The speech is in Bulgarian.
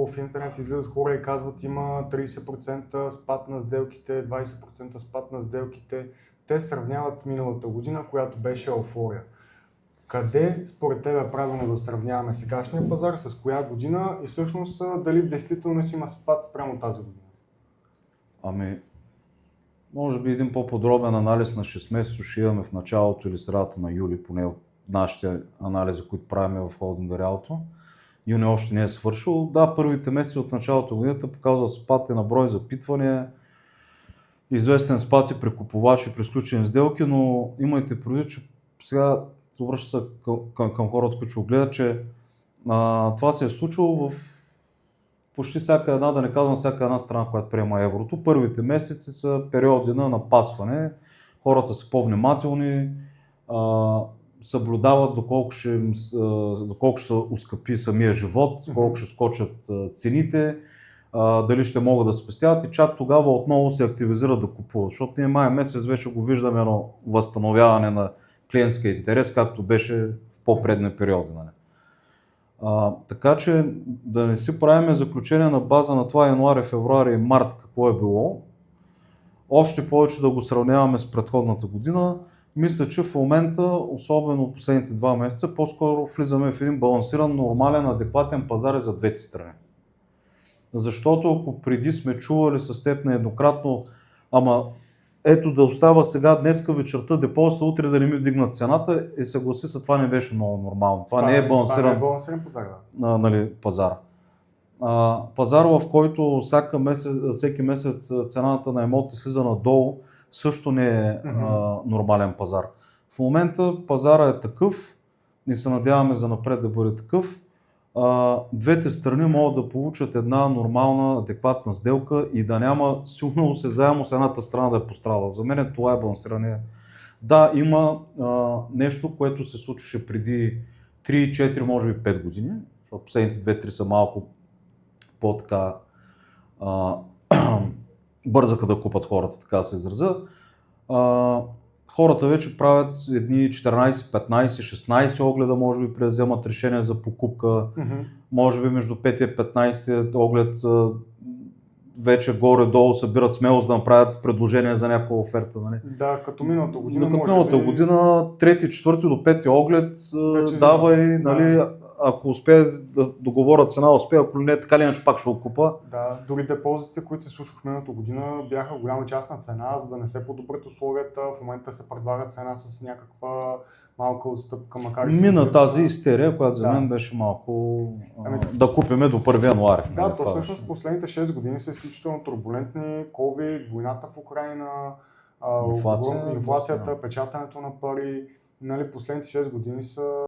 в интернет излизат хора и казват има 30% спад на сделките, 20% спад на сделките. Те сравняват миналата година, която беше еуфория. Къде според теб е правилно да сравняваме сегашния пазар, с коя година и всъщност дали в действителност има спад спрямо тази година? Ами, може би един по-подробен анализ на 6 месеца ще имаме в началото или средата на юли, поне от нашите анализи, които правим в холдинга Реалто. Юни още не е свършил. Да, първите месеци от началото на годината показва спад на брой запитвания, известен спад и при купувачи, при сключени сделки, но имайте предвид, че сега обръща се към хората, които ще го гледат, че това се е случило в почти всяка една, да не казвам всяка една страна, която приема еврото. Първите месеци са периоди на напасване, хората са по-внимателни, съблюдават доколко ще се оскъпи самия живот, колко ще скочат цените, дали ще могат да спестяват и чак тогава отново се активизират да купуват, защото ние май месец вече го виждаме едно възстановяване на клиентския интерес, както беше в по-предни периоди. Така че да не си правим заключение на база на това януари, февруари и март какво е било, още повече да го сравняваме с предходната година. Мисля, че в момента, особено от последните 2 месеца, по-скоро влизаме в един балансиран, нормален, адекватен пазар за двете страни. Защото ако преди сме чували с теб нееднократно, ама ето да остава сега днеска вечерта депозита, утре да не ми вдигнат цената, и съгласи се, това не беше много нормално. Това не е балансиран пазар. Пазар. Пазар, в който всеки месец цената на имотите слиза надолу, също не е нормален пазар. В момента пазара е такъв и се надяваме за напред да бъде такъв. Двете страни могат да получат една нормална, адекватна сделка и да няма силно осезаемост едната страна да е пострадала. За мен това е балансиране. Да, има нещо, което се случваше преди 3, 4, може би 5 години, защото последните 2-3 са малко по-така бързаха да купат хората, така да се изразя. Хората вече правят едни 14, 15, 16 огледа, може би вземат решение за покупка, може би между 5 и 15 оглед вече горе-долу събират смелост да направят предложение за някаква оферта. Нали? Да, като миналата година. Като миналата година, 3, 4 до 5 оглед давай, нали, ако успее да договоря цена, успее, ако не, така ли иначе пак ще го купа. Да, дори депозитите, които се случваха в миналата година, бяха голяма част на цена, за да не се подобрят условията. В момента се предлага цена с някаква малка отстъпка, макар и мина тази истерия, която за мен беше малко да купиме до 1 януари. Да, то всъщност последните 6 години са изключително турбулентни. COVID, войната в Украйна, инфлацията, печатането на пари. Нали, последните 6 години са